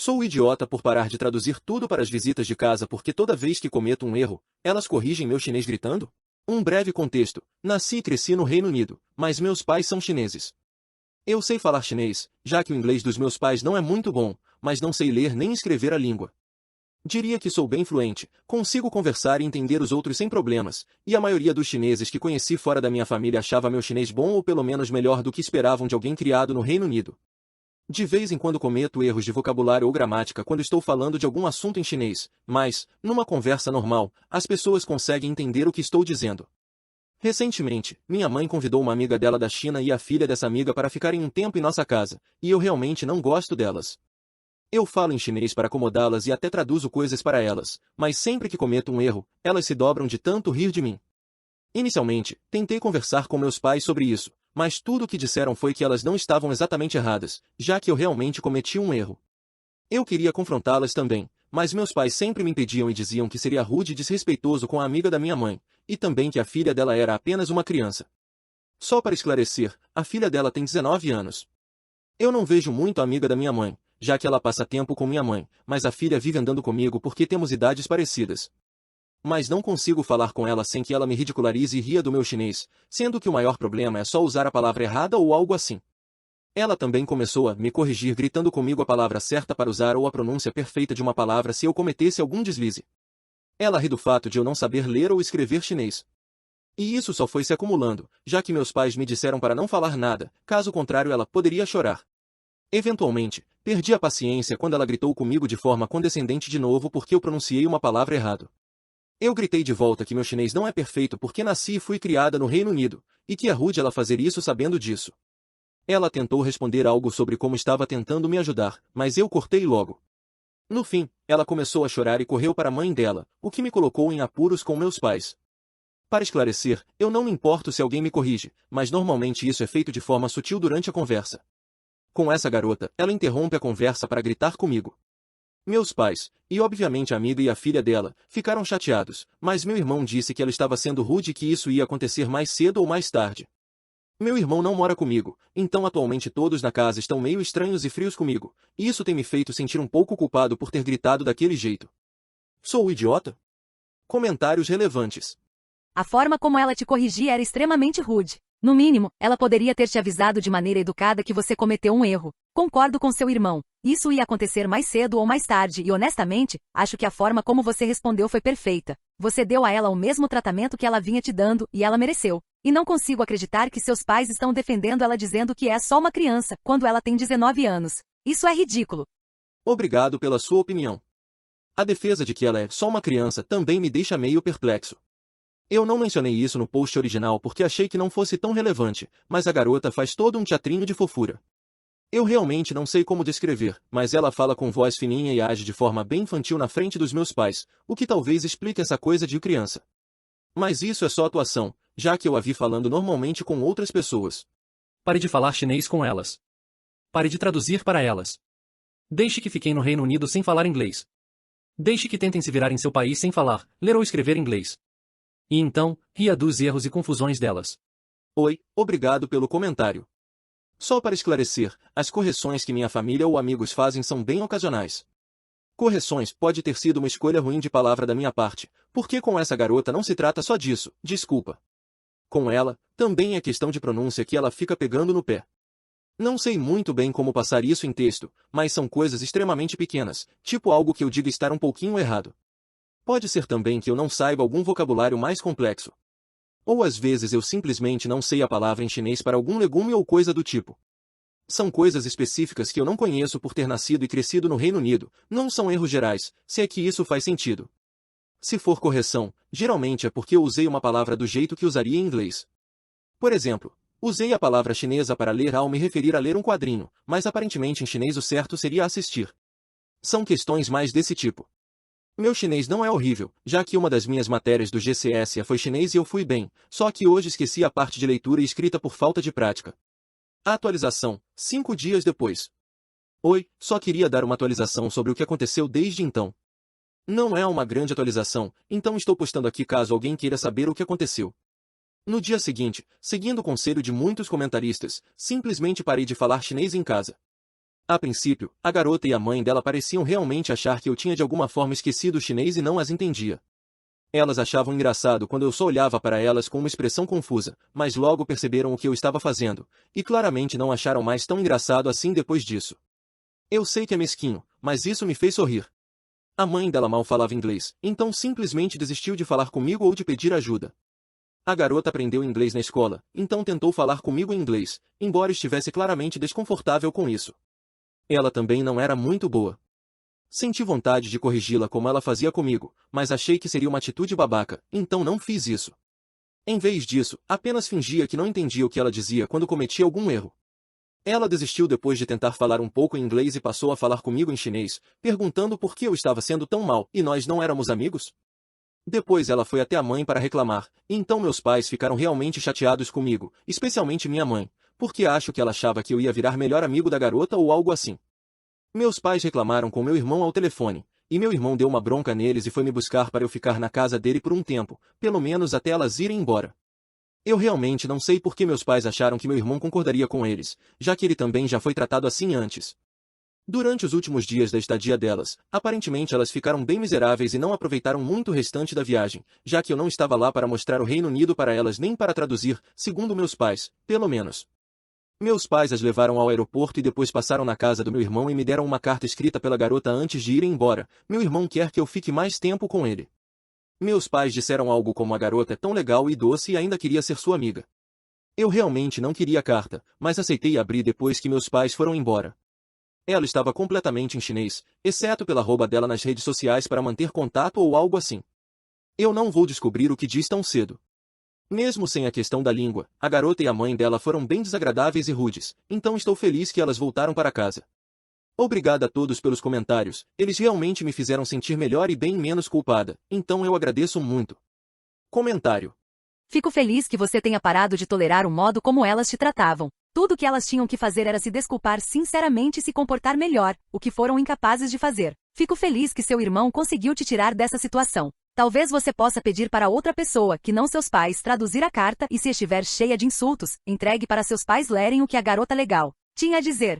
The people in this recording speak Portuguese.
Sou idiota por parar de traduzir tudo para as visitas de casa porque toda vez que cometo um erro, elas corrigem meu chinês gritando? Um breve contexto. Nasci e cresci no Reino Unido, mas meus pais são chineses. Eu sei falar chinês, já que o inglês dos meus pais não é muito bom, mas não sei ler nem escrever a língua. Diria que sou bem fluente, consigo conversar e entender os outros sem problemas, e a maioria dos chineses que conheci fora da minha família achava meu chinês bom ou pelo menos melhor do que esperavam de alguém criado no Reino Unido. De vez em quando cometo erros de vocabulário ou gramática quando estou falando de algum assunto em chinês, mas, numa conversa normal, as pessoas conseguem entender o que estou dizendo. Recentemente, minha mãe convidou uma amiga dela da China e a filha dessa amiga para ficarem um tempo em nossa casa, e eu realmente não gosto delas. Eu falo em chinês para acomodá-las e até traduzo coisas para elas, mas sempre que cometo um erro, elas se dobram de tanto rir de mim. Inicialmente, tentei conversar com meus pais sobre isso, mas tudo o que disseram foi que elas não estavam exatamente erradas, já que eu realmente cometi um erro. Eu queria confrontá-las também, mas meus pais sempre me impediam e diziam que seria rude e desrespeitoso com a amiga da minha mãe, e também que a filha dela era apenas uma criança. Só para esclarecer, a filha dela tem 19 anos. Eu não vejo muito a amiga da minha mãe, já que ela passa tempo com minha mãe, mas a filha vive andando comigo porque temos idades parecidas. Mas não consigo falar com ela sem que ela me ridicularize e ria do meu chinês, sendo que o maior problema é só usar a palavra errada ou algo assim. Ela também começou a me corrigir gritando comigo a palavra certa para usar ou a pronúncia perfeita de uma palavra se eu cometesse algum deslize. Ela ri do fato de eu não saber ler ou escrever chinês. E isso só foi se acumulando, já que meus pais me disseram para não falar nada, caso contrário ela poderia chorar. Eventualmente, perdi a paciência quando ela gritou comigo de forma condescendente de novo porque eu pronunciei uma palavra errado. Eu gritei de volta que meu chinês não é perfeito porque nasci e fui criada no Reino Unido, e que é rude ela fazer isso sabendo disso. Ela tentou responder algo sobre como estava tentando me ajudar, mas eu cortei logo. No fim, ela começou a chorar e correu para a mãe dela, o que me colocou em apuros com meus pais. Para esclarecer, eu não me importo se alguém me corrige, mas normalmente isso é feito de forma sutil durante a conversa. Com essa garota, ela interrompe a conversa para gritar comigo. Meus pais, e obviamente a amiga e a filha dela, ficaram chateados, mas meu irmão disse que ela estava sendo rude e que isso ia acontecer mais cedo ou mais tarde. Meu irmão não mora comigo, então atualmente todos na casa estão meio estranhos e frios comigo, e isso tem me feito sentir um pouco culpado por ter gritado daquele jeito. Sou idiota? Comentários relevantes. A forma como ela te corrigia era extremamente rude. No mínimo, ela poderia ter te avisado de maneira educada que você cometeu um erro. Concordo com seu irmão. Isso ia acontecer mais cedo ou mais tarde e honestamente, acho que a forma como você respondeu foi perfeita. Você deu a ela o mesmo tratamento que ela vinha te dando e ela mereceu. E não consigo acreditar que seus pais estão defendendo ela dizendo que é só uma criança, quando ela tem 19 anos. Isso é ridículo. Obrigado pela sua opinião. A defesa de que ela é só uma criança também me deixa meio perplexo. Eu não mencionei isso no post original porque achei que não fosse tão relevante, mas a garota faz todo um teatrinho de fofura. Eu realmente não sei como descrever, mas ela fala com voz fininha e age de forma bem infantil na frente dos meus pais, o que talvez explique essa coisa de criança. Mas isso é só atuação, já que eu a vi falando normalmente com outras pessoas. Pare de falar chinês com elas. Pare de traduzir para elas. Deixe que fiquem no Reino Unido sem falar inglês. Deixe que tentem se virar em seu país sem falar, ler ou escrever inglês. E então, ria dos erros e confusões delas. Oi, obrigado pelo comentário. Só para esclarecer, as correções que minha família ou amigos fazem são bem ocasionais. Correções pode ter sido uma escolha ruim de palavra da minha parte, porque com essa garota não se trata só disso, desculpa. Com ela, também é questão de pronúncia que ela fica pegando no pé. Não sei muito bem como passar isso em texto, mas são coisas extremamente pequenas, tipo algo que eu diga estar um pouquinho errado. Pode ser também que eu não saiba algum vocabulário mais complexo. Ou às vezes eu simplesmente não sei a palavra em chinês para algum legume ou coisa do tipo. São coisas específicas que eu não conheço por ter nascido e crescido no Reino Unido, não são erros gerais, se é que isso faz sentido. Se for correção, geralmente é porque eu usei uma palavra do jeito que usaria em inglês. Por exemplo, usei a palavra chinesa para ler ao me referir a ler um quadrinho, mas aparentemente em chinês o certo seria assistir. São questões mais desse tipo. Meu chinês não é horrível, já que uma das minhas matérias do GCSE foi chinês e eu fui bem, só que hoje esqueci a parte de leitura e escrita por falta de prática. A atualização, 5 dias depois. Oi, só queria dar uma atualização sobre o que aconteceu desde então. Não é uma grande atualização, então estou postando aqui caso alguém queira saber o que aconteceu. No dia seguinte, seguindo o conselho de muitos comentaristas, simplesmente parei de falar chinês em casa. A princípio, a garota e a mãe dela pareciam realmente achar que eu tinha de alguma forma esquecido o chinês e não as entendia. Elas achavam engraçado quando eu só olhava para elas com uma expressão confusa, mas logo perceberam o que eu estava fazendo, e claramente não acharam mais tão engraçado assim depois disso. Eu sei que é mesquinho, mas isso me fez sorrir. A mãe dela mal falava inglês, então simplesmente desistiu de falar comigo ou de pedir ajuda. A garota aprendeu inglês na escola, então tentou falar comigo em inglês, embora estivesse claramente desconfortável com isso. Ela também não era muito boa. Senti vontade de corrigi-la como ela fazia comigo, mas achei que seria uma atitude babaca, então não fiz isso. Em vez disso, apenas fingia que não entendia o que ela dizia quando cometia algum erro. Ela desistiu depois de tentar falar um pouco em inglês e passou a falar comigo em chinês, perguntando por que eu estava sendo tão mal e nós não éramos amigos. Depois ela foi até a mãe para reclamar, e então meus pais ficaram realmente chateados comigo, especialmente minha mãe, porque acho que ela achava que eu ia virar melhor amigo da garota ou algo assim. Meus pais reclamaram com meu irmão ao telefone, e meu irmão deu uma bronca neles e foi me buscar para eu ficar na casa dele por um tempo, pelo menos até elas irem embora. Eu realmente não sei por que meus pais acharam que meu irmão concordaria com eles, já que ele também já foi tratado assim antes. Durante os últimos dias da estadia delas, aparentemente elas ficaram bem miseráveis e não aproveitaram muito o restante da viagem, já que eu não estava lá para mostrar o Reino Unido para elas nem para traduzir, segundo meus pais, pelo menos. Meus pais as levaram ao aeroporto e depois passaram na casa do meu irmão e me deram uma carta escrita pela garota antes de irem embora. Meu irmão quer que eu fique mais tempo com ele. Meus pais disseram algo como a garota é tão legal e doce e ainda queria ser sua amiga. Eu realmente não queria a carta, mas aceitei abrir depois que meus pais foram embora. Ela estava completamente em chinês, exceto pela arroba dela nas redes sociais para manter contato ou algo assim. Eu não vou descobrir o que diz tão cedo. Mesmo sem a questão da língua, a garota e a mãe dela foram bem desagradáveis e rudes, então estou feliz que elas voltaram para casa. Obrigada a todos pelos comentários, eles realmente me fizeram sentir melhor e bem menos culpada, então eu agradeço muito. Comentário. Fico feliz que você tenha parado de tolerar o modo como elas te tratavam. Tudo o que elas tinham que fazer era se desculpar sinceramente e se comportar melhor, o que foram incapazes de fazer. Fico feliz que seu irmão conseguiu te tirar dessa situação. Talvez você possa pedir para outra pessoa, que não seus pais, traduzir a carta e se estiver cheia de insultos, entregue para seus pais lerem o que a garota legal tinha a dizer.